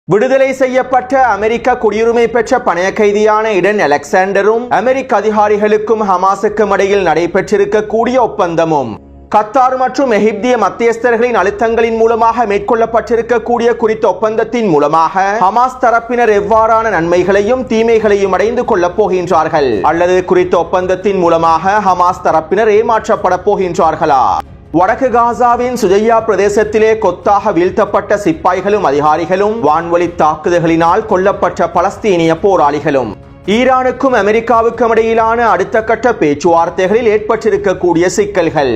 விடுதலை செய்யப்பட்ட அமெரிக்க குடியுரிமை பெற்ற பணைய கைதியான இடன் அலெக்சாண்டரும் அமெரிக்க அதிகாரிகளுக்கும் ஹமாஸுக்கும் இடையில் நடைபெற்றிருக்கக்கூடிய ஒப்பந்தமும் கத்தார் மற்றும் எகிப்திய மத்தியஸ்தர்களின் அழுத்தங்களின் மூலமாக மேற்கொள்ளப்பட்டிருக்கக்கூடிய குறித்த ஒப்பந்தத்தின் மூலமாக ஹமாஸ் தரப்பினர் எவ்வாறான நன்மைகளையும் தீமைகளையும் அடைந்து கொள்ளப் போகின்றார்கள் அல்லது குறித்த ஒப்பந்தத்தின் மூலமாக ஹமாஸ் தரப்பினர் ஏமாற்றப்பட போகின்றார்களா? வடக்கு காசாவின் சுஜையா பிரதேசத்திலே கொத்தாக வீழ்த்தப்பட்ட சிப்பாய்களும் அதிகாரிகளும் வான்வழி தாக்குதல்களினால் கொல்லப்பட்ட பலஸ்தீனிய போராளிகளும் ஈரானுக்கும் அமெரிக்காவுக்கும் இடையிலான அடுத்த கட்ட பேச்சுவார்த்தைகளில் ஏற்பட்டிருக்கக்கூடிய சிக்கல்கள்.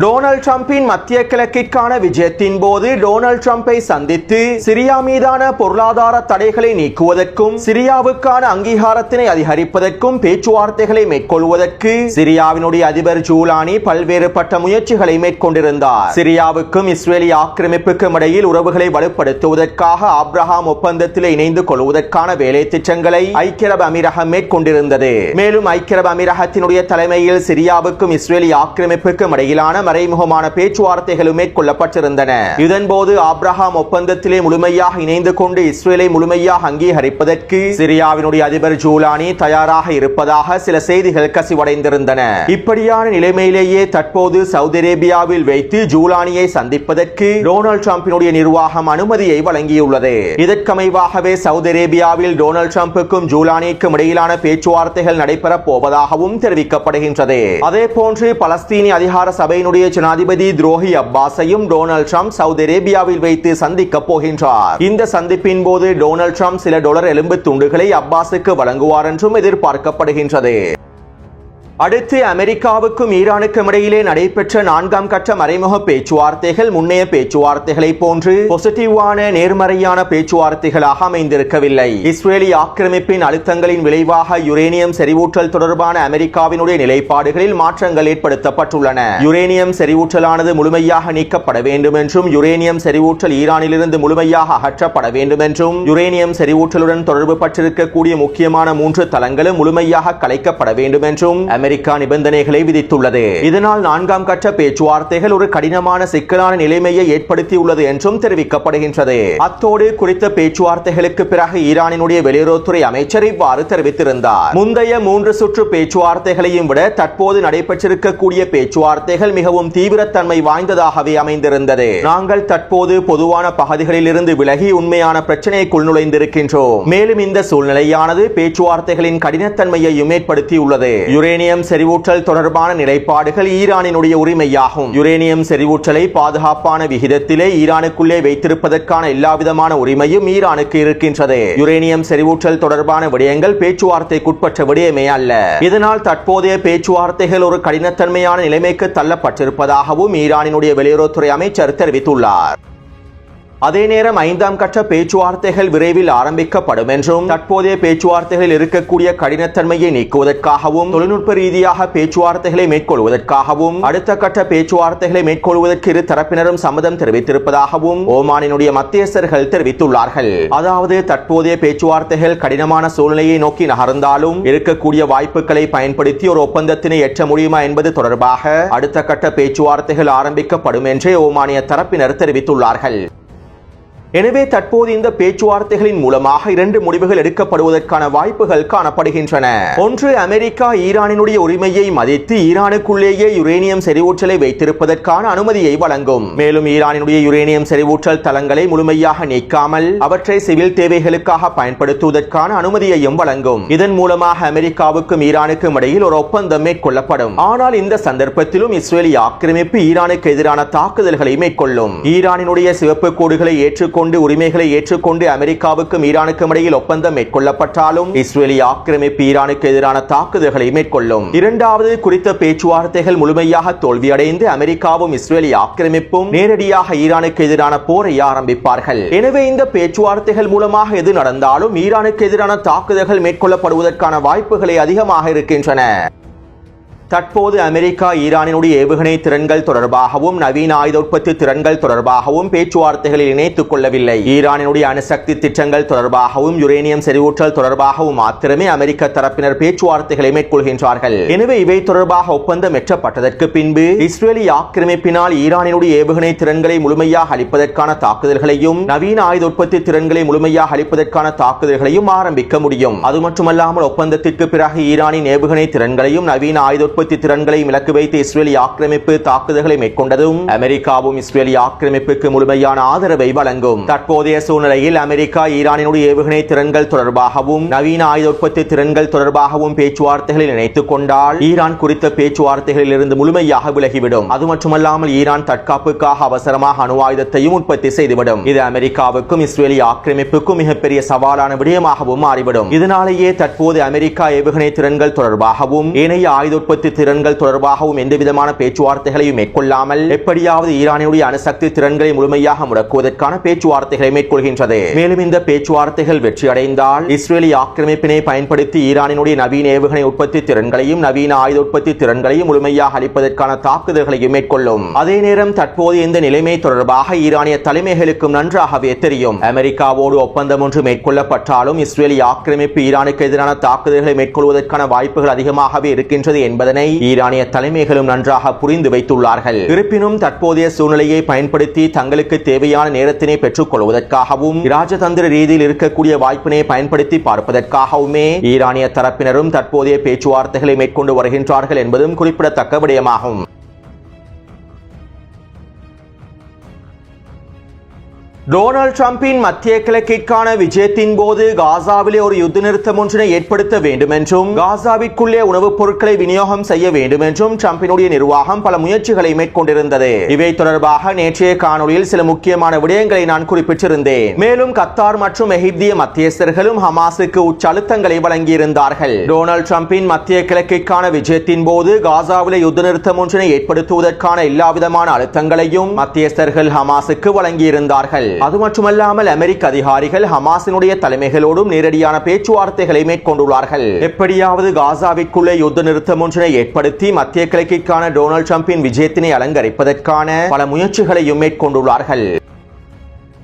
டொனால்ட் ட்ரம்பின் மத்திய கிழக்கிற்கான விஜயத்தின் போது டொனால்ட் ட்ரம்பை சந்தித்து சிரியா மீதான பொருளாதார தடைகளை நீக்குவதற்கும் சிரியாவுக்கான அங்கீகாரத்தினை அதிகரிப்பதற்கும் பேச்சுவார்த்தைகளை மேற்கொள்வதற்கு சிரியாவினுடைய அதிபர் ஜூலானி பல்வேறுபட்ட முயற்சிகளை மேற்கொண்டிருந்தார். சிரியாவுக்கும் இஸ்ரேலிய ஆக்கிரமிப்புக்கும் இடையில் உறவுகளை வலுப்படுத்துவதற்காக ஆப்ரஹாம் ஒப்பந்தத்தில் இணைந்து கொள்வதற்கான வேலை திட்டங்களை ஐக்கிய அரபு அமீரகம் மேற்கொண்டிருந்தது. மேலும் ஐக்கிய அரபு அமீரகத்தினுடைய தலைமையில் சிரியாவுக்கும் இஸ்ரேலிய ஆக்கிரமிப்புக்கும் இடையிலான மறைமுகமான பேச்சுவார்த்தைகளும் மேற்கொள்ளப்பட்டிருந்தன. இதன்போது ஆப்ரஹாம் ஒப்பந்தத்திலே முழுமையாக இணைந்து கொண்டு இஸ்ரேலை முழுமையாக அங்கீகரிப்பதற்கு சிரியாவினுடைய அதிபர் ஜூலானி தயாராக இருப்பதாக சில செய்திகள் கசிவடைந்திருந்தன. இப்படியான நிலைமையிலேயே தற்போது சவுதி அரேபியாவில் வைத்து ஜூலானியை சந்திப்பதற்கு டொனால்ட் ட்ரம்பினுடைய நிர்வாகம் அனுமதியை வழங்கியுள்ளது. இதற்கமைவாகவே சவுதி அரேபியாவில் டொனால்ட் ட்ரம்புக்கும் ஜூலானிக்கும் இடையிலான பேச்சுவார்த்தைகள் நடைபெறப் போவதாகவும் தெரிவிக்கப்படுகின்றது. அதே போன்று பலஸ்தீனிய அதிகார சபையினுடைய ஜனாதிபதி துரோகி அப்பாஸையும் டொனால்ட் ட்ரம்ப் சவுதி அரேபியாவில் வைத்து சந்திக்க போகின்றார். இந்த சந்திப்பின் போது டொனால்ட் ட்ரம்ப் சில டாலர் எலும்பு துண்டுகளை அப்பாஸுக்கு வழங்குவார் என்றும் எதிர்பார்க்கப்படுகின்றது. அடுத்து அமெரிக்காவுக்கும் ஈரானுக்கும் இடையிலே நடைபெற்ற 4ஆம் கட்ட மறைமுக பேச்சுவார்த்தைகள் முன்னைய பேச்சுவார்த்தைகளை போன்று பாசிட்டிவான நேர்மறையான பேச்சுவார்த்தைகளாக அமைந்திருக்கவில்லை. இஸ்ரேலிய ஆக்கிரமிப்பின் அழுத்தங்களின் விளைவாக யுரேனியம் செறிவூட்டல் தொடர்பான அமெரிக்காவினுடைய நிலைப்பாடுகளில் மாற்றங்கள் ஏற்படுத்தப்பட்டுள்ளன. யுரேனியம் செறிவூட்டலானது முழுமையாக நீக்கப்பட வேண்டும் என்றும் யுரேனியம் செறிவூட்டல் ஈரானிலிருந்து முழுமையாக அகற்றப்பட வேண்டும் என்றும் யுரேனியம் செறிவூட்டலுடன் தொடர்பு பட்டிருக்கக்கூடிய முக்கியமான 3 தளங்களும் முழுமையாக கலைக்கப்பட வேண்டும் என்றும் அமெரிக்கா நிபந்தனைகளை விதித்துள்ளது. இதனால் 4ஆம் கட்ட பேச்சுவார்த்தைகள் ஒரு கடினமான சிக்கலான நிலைமையை ஏற்படுத்தியுள்ளது என்றும் தெரிவிக்கப்படுகின்றது. அத்தோடு குறித்த பேச்சுவார்த்தைகளுக்கு பிறகு ஈரானினுடைய வெளியுறவுத்துறை அமைச்சர் இவ்வாறு தெரிவித்திருந்தார். முந்தைய 3 சுற்று பேச்சுவார்த்தைகளையும் விட தற்போது நடைபெற்றிருக்கக்கூடிய பேச்சுவார்த்தைகள் மிகவும் தீவிரத்தன்மை வாய்ந்ததாகவே அமைந்திருந்தது. நாங்கள் தற்போது பொதுவான பகுதிகளில் இருந்து விலகி உண்மையான பிரச்சனைக்குள் நுழைந்திருக்கின்றோம். மேலும் இந்த சூழ்நிலையானது பேச்சுவார்த்தைகளின் கடினத்தன்மையையும் ஏற்படுத்தியுள்ளது. யுரேனியம் செறிவூட்டல் தொடர்பான நிலைப்பாடுகள் ஈரானினுடைய உரிமையாகும். யுரேனியம் செறிவூட்டலை பாதுகாப்பான விகிதத்திலே ஈரானுக்குள்ளே வைத்திருப்பதற்கான எல்லாவிதமான உரிமையும் ஈரானுக்கு இருக்கின்றது. யுரேனியம் செறிவூட்டல் தொடர்பான விடயங்கள் பேச்சுவார்த்தைக்குட்பட்ட விடயமே அல்ல. இதனால் தற்போதைய பேச்சுவார்த்தைகள் ஒரு கடினத்தன்மையான நிலைமைக்கு தள்ளப்பட்டிருப்பதாகவும் ஈரானினுடைய வெளியுறவுத்துறை அமைச்சர் தெரிவித்துள்ளார். அதே நேரம் 5ஆம் கட்ட பேச்சுவார்த்தைகள் விரைவில் ஆரம்பிக்கப்படும் என்றும் தற்போதைய பேச்சுவார்த்தைகளில் இருக்கக்கூடிய கடினத்தன்மையை நீக்குவதற்காகவும் தொழில்நுட்ப ரீதியாக பேச்சுவார்த்தைகளை மேற்கொள்வதற்காகவும் அடுத்த கட்ட பேச்சுவார்த்தைகளை மேற்கொள்வதற்கு இரு தரப்பினரும் சம்மதம் தெரிவித்திருப்பதாகவும் ஓமானினுடைய மத்தியஸ்தர்கள் தெரிவித்துள்ளார்கள். அதாவது தற்போதைய பேச்சுவார்த்தைகள் கடினமான சூழ்நிலையை நோக்கி நகர்ந்தாலும் இருக்கக்கூடிய வாய்ப்புகளை பயன்படுத்தி ஒரு ஒப்பந்தத்தினை எட்ட முடியுமா என்பது தொடர்பாக அடுத்த கட்ட பேச்சுவார்த்தைகள் ஆரம்பிக்கப்படும் என்றே ஓமானிய தரப்பினர் தெரிவித்துள்ளார்கள். எனவே தற்போது இந்த பேச்சுவார்த்தைகளின் மூலமாக 2 முடிவுகள் எடுக்கப்படுவதற்கான வாய்ப்புகள் காணப்படுகின்றன. ஒன்று, அமெரிக்கா ஈரானினுடைய உரிமையை மதித்து ஈரானுக்குள்ளேயே யுரேனியம் செறிவூட்டலை வைத்திருப்பதற்கான அனுமதியை வழங்கும். மேலும் ஈரானினுடைய யுரேனியம் செறிவூட்டல் தளங்களை முழுமையாக நீக்காமல் அவற்றை சிவில் தேவைகளுக்காக பயன்படுத்துவதற்கான அனுமதியையும் வழங்கும். இதன் மூலமாக அமெரிக்காவுக்கும் ஈரானுக்கும் இடையில் ஒரு ஒப்பந்தம் மேற்கொள்ளப்படும். ஆனால் இந்த சந்தர்ப்பத்திலும் இஸ்ரேலிய ஆக்கிரமிப்பு ஈரானுக்கு எதிரான தாக்குதல்களை மேற்கொள்ளும். ஈரானினுடைய சிவப்பு கோடுகளை ஏற்றுக்கொண்டு உரிமைகளை ஏற்றுக்கொண்டு அமெரிக்காவுக்கும் ஈரானுக்கும் இடையில் ஒப்பந்தம் மேற்கொள்ளப்பட்டாலும் இஸ்ரேலிய ஆக்கிரமிப்பு ஈரானுக்கு எதிரான தாக்குதல்களை மேற்கொள்ளும். இரண்டாவது, குறித்த பேச்சுவார்த்தைகள் முழுமையாக தோல்வியடைந்து அமெரிக்காவும் இஸ்ரேலிய ஆக்கிரமிப்பும் நேரடியாக ஈரானுக்கு எதிரான போரை ஆரம்பிப்பார்கள். எனவே இந்த பேச்சுவார்த்தைகள் மூலமாக எது நடந்தாலும் ஈரானுக்கு எதிரான தாக்குதல்கள் மேற்கொள்ளப்படுவதற்கான வாய்ப்புகளை அதிகமாக இருக்கின்றன. தற்போது அமெரிக்கா ஈரானினுடைய ஏவுகணை திறன்கள் தொடர்பாகவும் நவீன ஆயுத உற்பத்தி திறன்கள் தொடர்பாகவும் பேச்சுவார்த்தைகளில் இணைத்துக் கொள்ளவில்லை. ஈரானினுடைய அணுசக்தி திட்டங்கள் தொடர்பாகவும் யுரேனியம் செறிவூட்டல் தொடர்பாகவும் மாத்திரமே அமெரிக்க தரப்பினர் பேச்சுவார்த்தைகளை மேற்கொள்கின்றார்கள். எனவே இவை தொடர்பாக ஒப்பந்தம் எட்டப்பட்டதற்கு பின்பு இஸ்ரேலி ஆக்கிரமிப்பினால் ஈரானினுடைய ஏவுகணை திறன்களை முழுமையாக அளிப்பதற்கான தாக்குதல்களையும் நவீன ஆயுத உற்பத்தி திறன்களை முழுமையாக அளிப்பதற்கான தாக்குதல்களையும் ஆரம்பிக்க முடியும். அது மட்டுமல்லாமல் ஒப்பந்தத்திற்கு பிறகு ஈரானின் ஏவுகணை திறன்களையும் நவீன ஆயுத திறன்களையும் இலக்கு வைத்து இஸ்ரேலி ஆக்கிரமிப்பு தாக்குதல்களை மேற்கொண்டதும் அமெரிக்காவும் இஸ்ரேலி ஆக்கிரமிப்புக்கு முழுமையான ஆதரவை வழங்கும். தற்போதைய சூழ்நிலையில் அமெரிக்கா ஈரானினுடைய ஏவுகணை திறன்கள் தொடர்பாகவும் நவீன ஆயுத உற்பத்தி திறன்கள் தொடர்பாகவும் பேச்சுவார்த்தைகளில் இணைத்துக் கொண்டால் ஈரான் குறித்த பேச்சுவார்த்தைகளில் இருந்து முழுமையாக விலகிவிடும். அது மட்டுமல்லாமல் ஈரான் தற்காப்புக்காக அவசரமாக அணு ஆயுதத்தையும் உற்பத்தி செய்துவிடும். இது அமெரிக்காவுக்கும் இஸ்ரேலி ஆக்கிரமிப்புக்கும் மிகப்பெரிய சவாலான விடயமாகவும் மாறிவிடும். இதனாலேயே தற்போது அமெரிக்கா ஏவுகணை திறன்கள் தொடர்பாகவும் ஏனைய ஆயுத உற்பத்தி திறன்கள் தொடர்பாகவும் எந்தவிதமான பேச்சுவார்த்தைகளையும் மேற்கொள்ளாமல் எப்படியாவது ஈரானினுடைய அணுசக்தி திறன்களை முழுமையாக முடக்குவதற்கான பேச்சுவார்த்தைகளை மேற்கொள்கின்றது. மேலும் இந்த பேச்சுவார்த்தைகள் வெற்றியடைந்தால் இஸ்ரேலி ஆக்கிரமிப்பினை பயன்படுத்தி ஈரானினுடைய நவீன ஏவுகணை உற்பத்தி திறன்களையும் நவீன ஆயுத உற்பத்தி திறன்களையும் முழுமையாக அளிப்பதற்கான தாக்குதல்களையும் மேற்கொள்ளும். அதே நேரம் தற்போது இந்த நிலைமை தொடர்பாக ஈரானிய தலைமைகளுக்கும் நன்றாகவே தெரியும். அமெரிக்காவோடு ஒப்பந்தம் ஒன்று மேற்கொள்ளப்பட்டாலும் இஸ்ரேலி ஆக்கிரமிப்பு ஈரானுக்கு எதிரான தாக்குதல்களை மேற்கொள்வதற்கான வாய்ப்புகள் அதிகமாகவே இருக்கின்றது என்பதனை ஈரானிய தலைமைகளும் நன்றாக புரிந்து வைத்துள்ளார்கள். இருப்பினும் தற்போதைய சூழ்நிலையை பயன்படுத்தி தங்களுக்கு தேவையான நேரத்தினை பெற்றுக் கொள்வதற்காகவும் ராஜதந்திர ரீதியில் இருக்கக்கூடிய வாய்ப்பினை பயன்படுத்தி பார்ப்பதற்காகவுமே ஈரானிய தரப்பினரும் தற்போதைய பேச்சுவார்த்தைகளை மேற்கொண்டு வருகின்றார்கள் என்பதும் குறிப்பிடத்தக்க விடயமாகும். டொனால்ட் ட்ரம்பின் மத்திய கிழக்கிற்கான விஜயத்தின் போது காசாவிலே ஒரு யுத்த நிறுத்தம் ஒன்றினை ஏற்படுத்த வேண்டும் என்றும் காசாவிற்குள்ளே உணவுப் பொருட்களை விநியோகம் செய்ய வேண்டும் என்றும் ட்ரம்பினுடைய நிர்வாகம் பல முயற்சிகளை மேற்கொண்டிருந்தது. இவை தொடர்பாக நேற்றைய காணொலியில் சில முக்கியமான விடயங்களை நான் குறிப்பிட்டிருந்தேன். மேலும் கத்தார் மற்றும் எகிப்திய மத்தியஸ்தர்களும் ஹமாஸுக்கு உச்ச அழுத்தங்களை வழங்கியிருந்தார்கள். டொனால்ட் ட்ரம்பின் மத்திய கிழக்கிற்கான விஜயத்தின் போது காசாவிலே யுத்த நிறுத்தம் ஒன்றினை ஏற்படுத்துவதற்கான எல்லாவிதமான அழுத்தங்களையும் மத்தியஸ்தர்கள் ஹமாஸுக்கு வழங்கியிருந்தார்கள். அது மட்டுமல்லாமல் அமெரிக்க அதிகாரிகள் ஹமாஸினுடைய தலைமைகளோடும் நேரடியான பேச்சுவார்த்தைகளை மேற்கொண்டுள்ளார்கள். எப்படியாவது காசாவிற்குள்ளே யுத்த நிறுத்தம் ஒன்றினை ஏற்படுத்தி மத்திய கிழக்கிற்கான டொனால்ட் ட்ரம்பின் விஜயத்தினை அலங்கரிப்பதற்கான பல முயற்சிகளையும் மேற்கொண்டுள்ளார்கள்.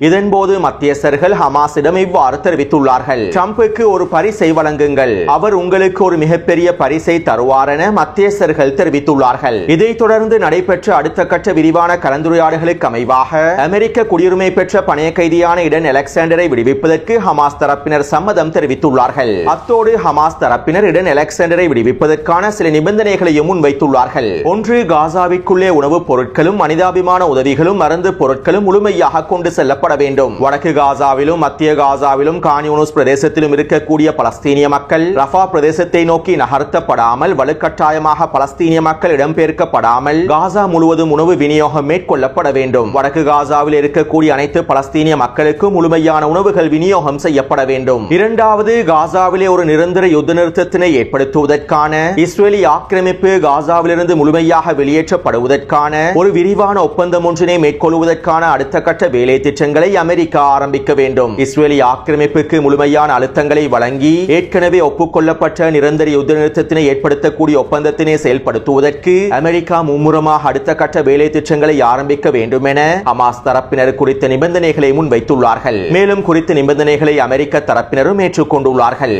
இதன்போது மத்தியஸ்தர்கள் ஹமாஸிடம் இவ்வாறு தெரிவித்துள்ளார்கள். ட்ரம்புக்கு ஒரு பரிசை வழங்குங்கள், அவர் உங்களுக்கு ஒரு மிகப்பெரிய பரிசை தருவார் என மத்தியஸ்தர்கள் தெரிவித்துள்ளார்கள். இதைத் தொடர்ந்து நடைபெற்ற அடுத்த கட்ட விரிவான கலந்துரையாடல்களுக்கு அமைவாக அமெரிக்க குடியுரிமை பெற்ற பணைய கைதியான இடன் அலெக்சாண்டரை விடுவிப்பதற்கு ஹமாஸ் தரப்பினர் சம்மதம் தெரிவித்துள்ளார்கள். அத்தோடு ஹமாஸ் தரப்பினர் இடன் அலெக்சாண்டரை விடுவிப்பதற்கான சில நிபந்தனைகளையும் முன்வைத்துள்ளார்கள். ஒன்று, காசாவிற்குள்ளே உணவுப் பொருட்களும் மனிதாபிமான உதவிகளும் மருந்து பொருட்களும் முழுமையாக கொண்டு செல்லப்பட வேண்டும். வடக்கு காசாவிலும் மத்திய காசாவிலும் கான் யூனிஸ் பிரதேசத்திலும் இருக்கக்கூடிய பலஸ்தீனிய மக்கள் ரஃபா பிரதேசத்தை நோக்கி நகர்த்தப்படாமல் வலுக்கட்டாயமாக பலஸ்தீனிய மக்கள் இடம்பெயர்க்கப்படாமல் காசா முழுவதும் உணவு விநியோகம் மேற்கொள்ளப்பட வேண்டும். வடக்கு காசாவில் இருக்கக்கூடிய அனைத்து பலஸ்தீனிய மக்களுக்கும் முழுமையான உணவுகள் விநியோகம் செய்யப்பட வேண்டும். இரண்டாவது, காசாவிலே ஒரு நிரந்தர யுத்த நிறுத்தத்தினை ஏற்படுத்துவதற்கான இஸ்ரேலி ஆக்கிரமிப்பு காசாவிலிருந்து முழுமையாக வெளியேற்றப்படுவதற்கான ஒரு விரிவான ஒப்பந்தம் ஒன்றினை மேற்கொள்வதற்கான அடுத்த கட்ட வேலை திட்டங்கள் அமெரிக்கா ஆரம்பிக்க வேண்டும். இஸ்ரேலி ஆக்கிரமிப்புக்கு முழுமையான அழுத்தங்களை வழங்கி ஏற்கனவே ஒப்புக்கொள்ளப்பட்ட நிரந்தர யுத்த நிறுத்தத்தினை ஏற்படுத்தக்கூடிய ஒப்பந்தத்தினை செயல்படுத்துவதற்கு அமெரிக்கா மும்முரமாக அடுத்த கட்ட வேலை திட்டங்களை ஆரம்பிக்க வேண்டும் என ஹமாஸ் தரப்பினர் குறித்த நிபந்தனைகளை முன்வைத்துள்ளார்கள். மேலும் குறித்த நிபந்தனைகளை அமெரிக்க தரப்பினரும் ஏற்றுக்கொண்டுள்ளார்கள்.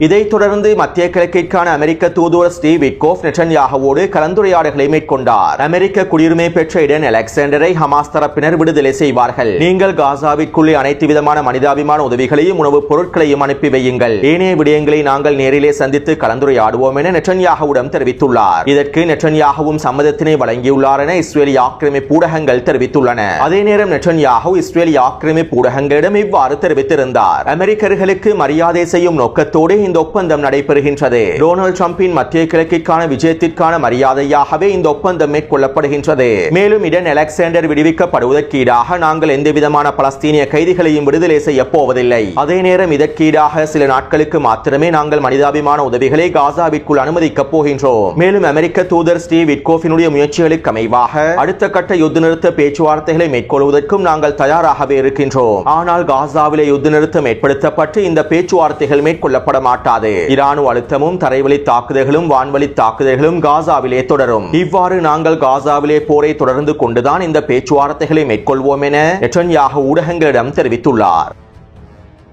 இதைத் தொடர்ந்து மத்திய கிழக்கிற்கான அமெரிக்க தூதுவர் ஸ்டீவ் விட்கோஃப் நெட்டன்யாகுவோடு கலந்துரையாடல்களை மேற்கொண்டார். அமெரிக்க குடியுரிமை பெற்ற இடன் அலெக்சாண்டரை ஹமாஸ் தரப்பினர் விடுதலை செய்வார்கள். நீங்கள் காசாவிற்குள்ளே அனைத்து விதமான மனிதாபிமான உதவிகளையும் உணவுப் பொருட்களையும் அனுப்பி வையுங்கள். ஏனைய விடயங்களை நாங்கள் நேரிலே சந்தித்து கலந்துரையாடுவோம் என நெட்டன்யாகுவிடம் தெரிவித்துள்ளார். இதற்கு நெட்டன்யாகுவும் சம்மதத்தினை வழங்கியுள்ளார் என இஸ்ரேலி ஆக்கிரமிப்பு ஊடகங்கள் தெரிவித்துள்ளன. அதே நேரம் நெட்டன்யாகு இஸ்ரேலி ஆக்கிரமிப்பு ஊடகங்களிடம் இவ்வாறு தெரிவித்திருந்தார். அமெரிக்கர்களுக்கு மரியாதை செய்யும் நோக்கத்தோடு இந்த ஒப்பந்தம் நடைபெறுகின்றது. டொனால்ட் ட்ரம்பின் மத்திய கிழக்கிற்கான விஜயத்திற்கான மரியாதையாகவே இந்த ஒப்பந்தம் மேற்கொள்ளப்படுகின்றது. மேலும் இடன் அலெக்சாண்டர் விடுவிக்கப்படுவதற்கீடாக நாங்கள் எந்தவிதமான பலஸ்தீனிய கைதிகளையும் விடுதலை செய்ய போவதில்லை. அதே நேரம் இதற்கீடாக சில நாட்களுக்கு மாத்திரமே நாங்கள் மனிதாபிமான உதவிகளை காசாவிற்குள் அனுமதிக்கப் போகின்றோம். மேலும் அமெரிக்க தூதர் ஸ்டீவ் விட்கோஃபினுடைய முயற்சிகளுக்கு அமைவாக அடுத்த கட்ட யுத்த நிறுத்த பேச்சுவார்த்தைகளை மேற்கொள்வதற்கும் நாங்கள் தயாராகவே இருக்கின்றோம். ஆனால் காசாவிலே யுத்த நிறுத்தம் ஏற்படுத்தப்பட்டு இந்த பேச்சுவார்த்தைகள் மேற்கொள்ளப்பட மாட்டாது. மாட்டாது. இராணுவ அழுத்தமும் தரைவழி தாக்குதல்களும் வான்வழி தாக்குதல்களும் காசாவிலே தொடரும். இவ்வாறு நாங்கள் காசாவிலே போரை தொடர்ந்து கொண்டுதான் இந்த பேச்சுவார்த்தைகளை மேற்கொள்வோம் என நெட்டன்யாஹு ஊடகங்களிடம் தெரிவித்துள்ளார்.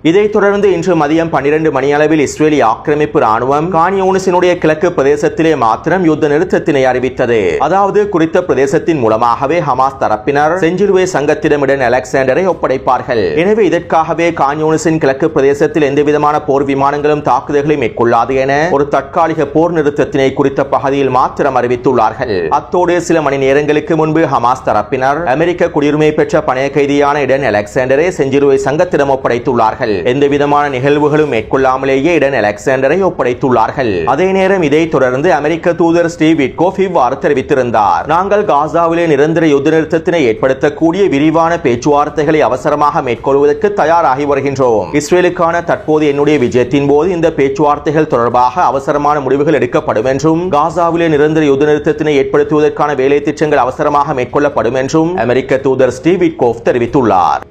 இதைத் தொடர்ந்து இன்று மதியம் 12 மணியளவில் இஸ்ரேலிய ஆக்கிரமிப்பு ராணுவம் கான் யூனிஸினுடைய கிழக்கு பிரதேசத்திலே மாத்திரம் யுத்த நிறுத்தத்தினை அறிவித்தது. அதாவது குறித்த பிரதேசத்தின் மூலமாகவே ஹமாஸ் தரப்பினர் செஞ்சிலுவை சங்கத்திடம் இடன் அலெக்சாண்டரை ஒப்படைப்பார்கள். எனவே இதற்காகவே கான் யூனிஸின் கிழக்கு பிரதேசத்தில் எந்தவிதமான போர் விமானங்களும் தாக்குதல்களை மேற்கொள்ளாது என ஒரு தற்காலிக போர் நிறுத்தத்தினை குறித்த பகுதியில் மாத்திரம் அறிவித்துள்ளார்கள். அத்தோடு சில மணி நேரங்களுக்கு முன்பு ஹமாஸ் தரப்பினர் அமெரிக்க குடியுரிமை பெற்ற பணைய கைதியான இடன் அலெக்சாண்டரை செஞ்சிலுவை சங்கத்திடம் ஒப்படைத்துள்ளார்கள். எந்தவிதமான நிகழ்வுகளும் மேற்கொள்ளாமலேயே இடன் அலெக்சாண்டரை ஒப்படைத்துள்ளார்கள். அதே நேரம் இதைத் தொடர்ந்து அமெரிக்க தூதர் ஸ்டீவ் விட்கோஃப் இவ்வாறு தெரிவித்திருந்தார். நாங்கள் காசாவிலே நிரந்தர யுத்த நிறுத்தத்தினை ஏற்படுத்தக்கூடிய விரிவான பேச்சுவார்த்தைகளை அவசரமாக மேற்கொள்வதற்கு தயாராகி வருகின்றோம். இஸ்ரேலுக்கான தற்போது என்னுடைய விஜயத்தின் போது இந்த பேச்சுவார்த்தைகள் தொடர்பாக அவசரமான முடிவுகள் எடுக்கப்படும் என்றும் காசாவிலே நிரந்தர யுத்த நிறுத்தத்தினை ஏற்படுத்துவதற்கான வேலை திட்டங்கள் அவசரமாக மேற்கொள்ளப்படும் என்றும் அமெரிக்க தூதர் ஸ்டீவ் விட்கோஃப் தெரிவித்துள்ளார்.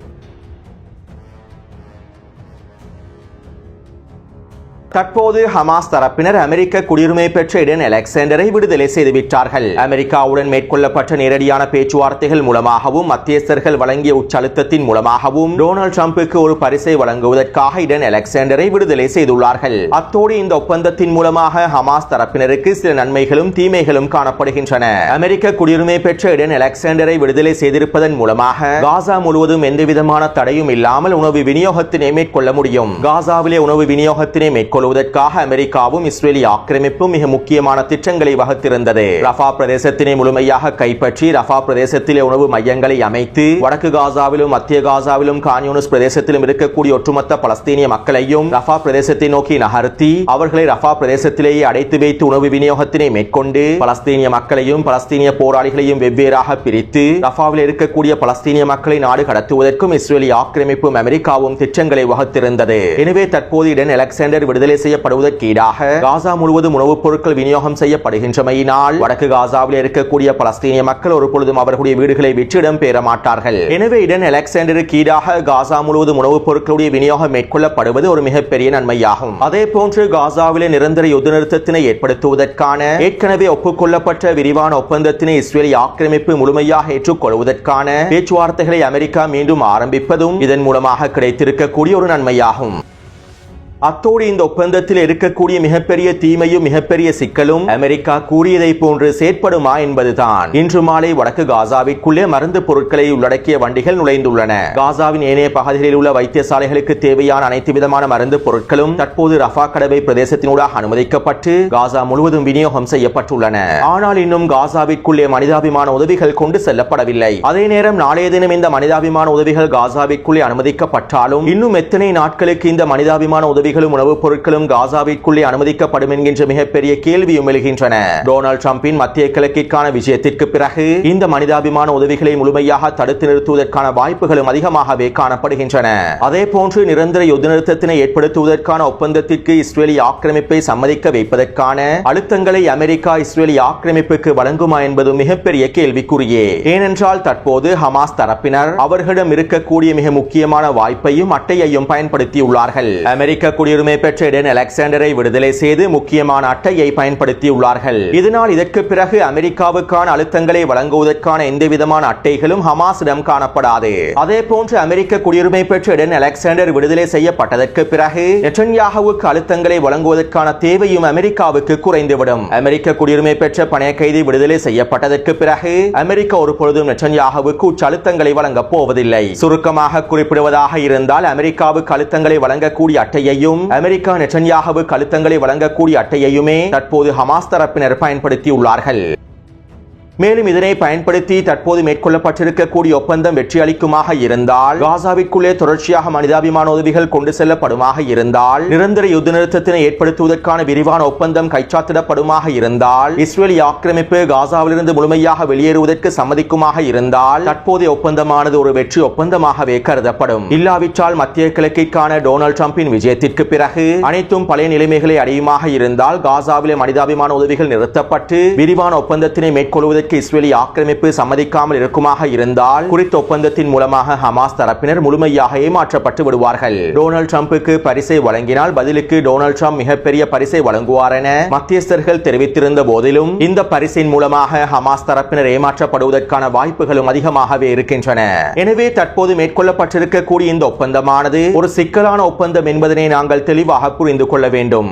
தற்போது ஹமாஸ் தரப்பினர் அமெரிக்க குடியுரிமை பெற்ற இடன் அலெக்சாண்டரை விடுதலை செய்துவிட்டார்கள். அமெரிக்காவுடன் மேற்கொள்ளப்பட்ட நேரடியான பேச்சுவார்த்தைகள் மூலமாகவும் மத்தியஸ்தர்கள் வழங்கிய உச்சழுத்தத்தின் மூலமாகவும் டொனால்ட் ட்ரம்புக்கு ஒரு பரிசை வழங்குவதற்காக இடன் அலெக்சாண்டரை விடுதலை செய்துள்ளார்கள். அத்தோடு இந்த ஒப்பந்தத்தின் மூலமாக ஹமாஸ் தரப்பினருக்கு சில நன்மைகளும் தீமைகளும் காணப்படுகின்றன. அமெரிக்க குடியுரிமை பெற்ற இடன் அலெக்சாண்டரை விடுதலை செய்திருப்பதன் மூலமாக காசா முழுவதும் எந்தவிதமான தடையும் இல்லாமல் உணவு விநியோகத்தினை மேற்கொள்ள முடியும். காசாவிலே உணவு விநியோகத்தினை மேற்கொள்வதற்காக அமெரிக்காவும் இஸ்ரேலிய ஆக்கிரமிப்பும் மிக முக்கியமான திட்டங்களை வகுத்திருந்தது. ரஃபா பிரதேசத்தினை முழுமையாக கைப்பற்றி ரஃபா பிரதேசத்திலே உணவு மையங்களை அமைத்து வடக்கு காசாவிலும் மத்திய காசாவிலும் கான் யூனிஸ் பிரதேசத்திலும் இருக்கக்கூடிய ஒட்டுமொத்த பலஸ்தீனிய மக்களையும் ரஃபா பிரதேசத்தை நோக்கி நகர்த்தி அவர்களை ரஃபா பிரதேசத்திலேயே அடைத்து வைத்து உணவு விநியோகத்தினை மேற்கொண்டு பலஸ்தீனிய மக்களையும் பலஸ்தீனிய போராளிகளையும் வெவ்வேறாக பிரித்து ரஃபாவில் இருக்கக்கூடிய பலஸ்தீனிய மக்களை நாடு கடத்துவதற்கும் இஸ்ரேலிய ஆக்கிரமிப்பும் அமெரிக்காவும் திட்டங்களை வகுத்திருந்தது. எனவே தற்போது இடன் அலெக்சாண்டர் விடுதலை செய்யப்படுவதற்கு ஈடாக காசா முழுவதும் உணவுப் பொருட்கள் விநியோகம் செய்யப்படுகின்றமையினால் வடக்கு காசாவில் இருக்கக்கூடிய பலஸ்தீனிய மக்கள் ஒரு பொழுதும் அவர்களுடைய வீடுகளை விற்று இடம் பெற மாட்டார்கள். எனவே இடன் அலெக்சாண்டருக்கு ஈடாக காசா முழுவதும் உணவுப் பொருட்களுடைய விநியோகம் மேற்கொள்ளப்படுவது ஒரு மிகப்பெரிய நன்மையாகும். அதே போன்று காசாவிலே நிரந்தர யுத்த நிறுத்தத்தினை ஏற்படுத்துவதற்கான ஏற்கனவே ஒப்புக்கொள்ளப்பட்ட விரிவான ஒப்பந்தத்தினை இஸ்ரேலிய ஆக்கிரமிப்பு முழுமையாக ஏற்றுக்கொள்வதற்கான பேச்சுவார்த்தைகளை அமெரிக்கா மீண்டும் ஆரம்பிப்பதும் இதன் மூலமாக கிடைத்திருக்கக்கூடிய ஒரு நன்மையாகும். அத்தோடு இந்த ஒப்பந்தத்தில் இருக்கக்கூடிய மிகப்பெரிய தீமையும் மிகப்பெரிய சிக்கலும் அமெரிக்கா கூறியதை போன்று செயற்படுமா என்பதுதான். இன்று மாலை வடக்கு காசாவிற்குள்ளே மருந்து பொருட்களை உள்ளடக்கிய வண்டிகள் நுழைந்துள்ளன. காசாவின் ஏனைய பகுதிகளில் உள்ள வைத்தியசாலைகளுக்கு தேவையான அனைத்து விதமான மருந்து பொருட்களும் தற்போது ரஃபா கடவை பிரதேசத்தினூடாக அனுமதிக்கப்பட்டு காசா முழுவதும் விநியோகம் செய்யப்பட்டுள்ளன. ஆனால் இன்னும் காசாவிற்குள்ளே மனிதாபிமான உதவிகள் கொண்டு செல்லப்படவில்லை. அதே நேரம் நாளைய தினம் இந்த மனிதாபிமான உதவிகள் காசாவிற்குள்ளே அனுமதிக்கப்பட்டாலும் இன்னும் எத்தனை நாட்களுக்கு இந்த மனிதாபிமான உதவி உணவுப் பொருட்களும் காசாவிற்குள்ளே அனுமதிக்கப்படும் என்கின்ற மிகப்பெரிய கேள்வியும் எழுகின்றன. டொனால்ட் ட்ரம்பின் மத்திய கிழக்கிற்கான விஜயத்திற்கு பிறகு இந்த மனிதாபிமான உதவிகளை முழுமையாக தடுத்து நிறுத்துவதற்கான வாய்ப்புகளும் அதிகமாகவே காணப்படுகின்றன. அதே போன்று நிரந்தர யுத்த நிறுத்தத்தினை ஏற்படுத்துவதற்கான ஒப்பந்தத்திற்கு இஸ்ரேலிய ஆக்கிரமிப்பை சம்மதிக்க வைப்பதற்கான அழுத்தங்களை அமெரிக்கா இஸ்ரேலிய ஆக்கிரமிப்புக்கு வழங்குமா என்பது மிகப்பெரிய கேள்விக்குறியே. ஏனென்றால் தற்போது ஹமாஸ் தரப்பினர் அவர்களிடம் இருக்கக்கூடிய மிக முக்கியமான வாய்ப்பையும் அட்டையையும் பயன்படுத்தியுள்ளார்கள். அமெரிக்க குடியுரிமை பெற்ற இடன் அலெக்சாண்டரை விடுதலை செய்து முக்கியமான அட்டையை பயன்படுத்தியுள்ளார்கள். இதனால் இதற்கு பிறகு அமெரிக்காவுக்கான அழுத்தங்களை வழங்குவதற்கான எந்தவிதமான அட்டைகளும் ஹமாஸிடம் காணப்படாது. அதே போன்று அமெரிக்க குடியுரிமை பெற்ற இடன் அலெக்சாண்டர் விடுதலை செய்யப்பட்டதற்கு பிறகு நெட்டன்யாஹுவுக்கு அழுத்தங்களை வழங்குவதற்கான தேவையும் அமெரிக்காவுக்கு குறைந்துவிடும். அமெரிக்க குடியுரிமை பெற்ற பணைய கைதி விடுதலை செய்யப்பட்டதற்கு பிறகு அமெரிக்கா ஒரு பொழுதும் நெட்டன்யாஹுவுக்கு அழுத்தங்களை வழங்கப் போவதில்லை. சுருக்கமாக குறிப்பிடுவதாக இருந்தால் அமெரிக்காவுக்கு அழுத்தங்களை வழங்கக்கூடிய அட்டையையும் அமெரிக்கா நெட்டன்யாஹுவுக்கு அழுத்தங்களை வழங்கக்கூடிய அட்டையையுமே தற்போது ஹமாஸ் தரப்பினர் பயன்படுத்தியுள்ளார்கள். மேலும் இதனை பயன்படுத்தி தற்போது மேற்கொள்ளப்பட்டிருக்கக்கூடிய ஒப்பந்தம் வெற்றி அளிக்குமாக இருந்தால் காசாவிற்குள்ளே தொடர்ச்சியாக மனிதாபிமான உதவிகள் கொண்டு செல்லப்படுமாக இருந்தால் நிரந்தர யுத்த நிறுத்தத்தினை ஏற்படுத்துவதற்கான விரிவான ஒப்பந்தம் கைச்சாத்திடப்படுமாக இருந்தால் இஸ்ரேலிய ஆக்கிரமிப்பு காசாவிலிருந்து முழுமையாக வெளியேறுவதற்கு சம்மதிக்குமாக இருந்தால் தற்போதைய ஒப்பந்தமானது ஒரு வெற்றி ஒப்பந்தமாகவே கருதப்படும். இல்லாவிட்டால் மத்திய கிழக்கிற்கான டொனால்ட் ட்ரம்பின் விஜயத்திற்கு பிறகு அனைத்தும் பழைய நிலைமைகளை அடையுமாக இருந்தால் காசாவிலே மனிதாபிமான உதவிகள் நிறுத்தப்பட்டு விரிவான ஒப்பந்தத்தினை மேற்கொள்வதற்கு ஒப்பந்தத்திற்கு இஸ்ரேலி ஆக்கிரமிப்பு சம்மதிக்காமல் இருக்குமாக இருந்தால் குறித்த ஒப்பந்தத்தின் மூலமாக ஹமாஸ் தரப்பினர் முழுமையாக ஏமாற்றப்பட்டு விடுவார்கள். டொனால்ட் ட்ரம்புக்கு பரிசை வழங்கினால் பதிலுக்கு டொனால்ட் ட்ரம்ப் மிகப்பெரிய பரிசை வழங்குவார் என மத்தியஸ்தர்கள் தெரிவித்திருந்த போதிலும் இந்த பரிசின் மூலமாக ஹமாஸ் தரப்பினர் ஏமாற்றப்படுவதற்கான வாய்ப்புகளும் அதிகமாகவே இருக்கின்றன. எனவே தற்போது மேற்கொள்ளப்பட்டிருக்கக்கூடிய இந்த ஒப்பந்தமானது ஒரு சிக்கலான ஒப்பந்தம் என்பதனை நாங்கள் தெளிவாக புரிந்து கொள்ள வேண்டும்.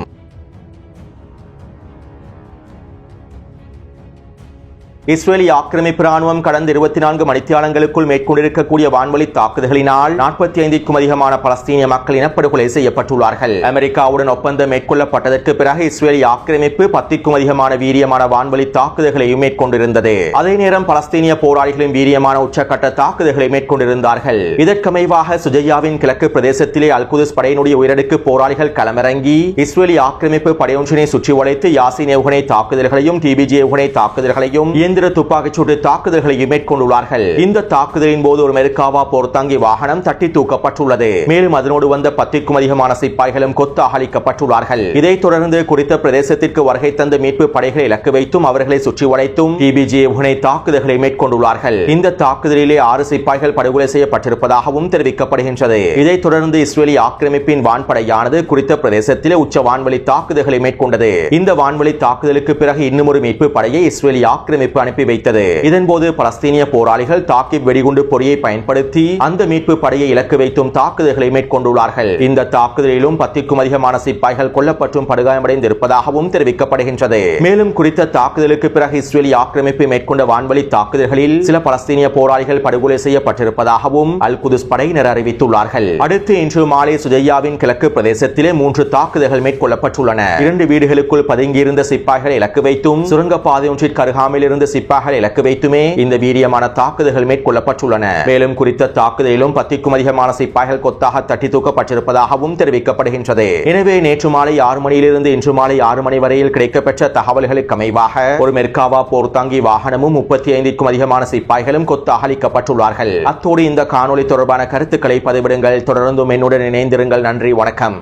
இஸ்ரேலி ஆக்கிரமிப்பு ராணுவம் கடந்த 24 மணித்தியாலங்களுக்குள் மேற்கொண்டிருக்கக்கூடிய வான்வழி தாக்குதல்களினால் 45க்கும் அதிகமான பலஸ்தீனிய மக்கள் இனப்படுகொலை செய்யப்பட்டுள்ளார்கள். அமெரிக்காவுடன் ஒப்பந்தம் மேற்கொள்ளப்பட்டதற்கு பிறகு இஸ்ரேலி ஆக்கிரமிப்பு 10க்கும் அதிகமான வீரியமான வான்வழி தாக்குதல்களையும் மேற்கொண்டிருந்தது. அதே நேரம் பலஸ்தீனிய போராளிகளும் வீரியமான உச்சக்கட்ட தாக்குதல்களை மேற்கொண்டிருந்தார்கள். இதற்கமைவாக சுஜையாவின் கிழக்கு பிரதேசத்திலே அல்-குதுஸ் படையினுடைய உயரடுக்கு போராளிகள் களமிறங்கி இஸ்ரேலி ஆக்கிரமிப்பு படையொன்றினை சுற்றி வளைத்து யாசின் ஏவுகணை தாக்குதல்களையும் டிபிஜி ஏவுகணை தாக்குதல்களையும் துப்பாக்கிச்சூட்டு தாக்குதல்களை மேற்கொண்டுள்ளார்கள். இந்த தாக்குதலின் போது ஒரு மெர்காவா போர்த்தாங்கி வாகனம் தட்டி தூக்கப்பட்டுள்ளது. மேலும் அதனோடு வந்த 10க்கும் அதிகமான சிப்பாய்களும் கொத்தாக அளிக்கப்பட்டுள்ளார்கள். இதைத் தொடர்ந்து குறித்த பிரதேசத்திற்கு வருகை தந்த மீட்பு படைகளை இலக்கு வைத்தும் அவர்களை சுற்றி வளைத்தும் டிபிஜி ஏவுகணை தாக்குதல்களை மேற்கொண்டுள்ளார்கள். இந்த தாக்குதலிலே 6 சிப்பாய்கள் படுகொலை செய்யப்பட்டிருப்பதாகவும் தெரிவிக்கப்படுகின்றது. இதைத் தொடர்ந்து இஸ்ரேலி ஆக்கிரமிப்பின் வான்படையானது குறித்த பிரதேசத்திலே உச்ச வான்வழி தாக்குதல்களை மேற்கொண்டது. இந்த வான்வழி தாக்குதலுக்கு பிறகு இன்னும் ஒரு மீட்பு படையை இஸ்ரேலி ஆக்கிரமிப்பு அனுப்பி வைத்தது. இதன்போது பலஸ்தீனிய போராளிகள் தாக்கி வெடிகுண்டு பொறியை பயன்படுத்தி அந்த மீட்பு படையை இலக்கு வைத்தும் தாக்குதல்களை மேற்கொண்டுள்ளார்கள். இந்த தாக்குதலிலும் 10க்கும் அதிகமான சிப்பாய்கள் கொல்லப்பட்டும் படுகாயமடைந்திருப்பதாகவும் தெரிவிக்கப்படுகின்றது. மேலும் குறித்த தாக்குதலுக்கு பிறகு இஸ்ரேலி ஆக்கிரமிப்பு மேற்கொண்ட வான்வழி தாக்குதல்களில் சில பலஸ்தீனிய போராளிகள் படுகொலை செய்யப்பட்டிருப்பதாகவும் அல்-குதுஸ் படையினர் அறிவித்துள்ளார்கள். அடுத்து இன்று மாலை சுஜையாவின் கிழக்கு பிரதேசத்திலே 3 தாக்குதல்கள் மேற்கொள்ளப்பட்டுள்ளன. 2 வீடுகளுக்குள் பதுங்கியிருந்த சிப்பாய்களை இலக்கு வைத்தும் சுரங்கப்பாதை ஒன்றிற்கு அருகாமையில் இருந்த சிப்பாய்களை இலக்கு வைத்துமே இந்த வீரியமான தாக்குதல்கள் மேற்கொள்ளப்பட்டுள்ளன. மேலும் குறித்த தாக்குதலிலும் 10க்கும் அதிகமான சிப்பாய்கள் கொத்தாக தட்டி தூக்கப்பட்டிருப்பதாகவும் தெரிவிக்கப்படுகின்றது. எனவே நேற்று மாலை 6 மணியிலிருந்து இன்று மாலை 6 மணி வரையில் கிடைக்கப்பெற்ற தகவல்களுக்கு அமைவாக ஒரு மெர்காவா போர்த்தாங்கி வாகனமும் 35க்கும் அதிகமான சிப்பாய்களும் கொத்தாக அளிக்கப்பட்டுள்ளார்கள். அத்தோடு இந்த காணொலி தொடர்பான கருத்துக்களை பதிவிடுங்கள். தொடர்ந்தும் என்னுடன் இணைந்திருங்கள். நன்றி, வணக்கம்.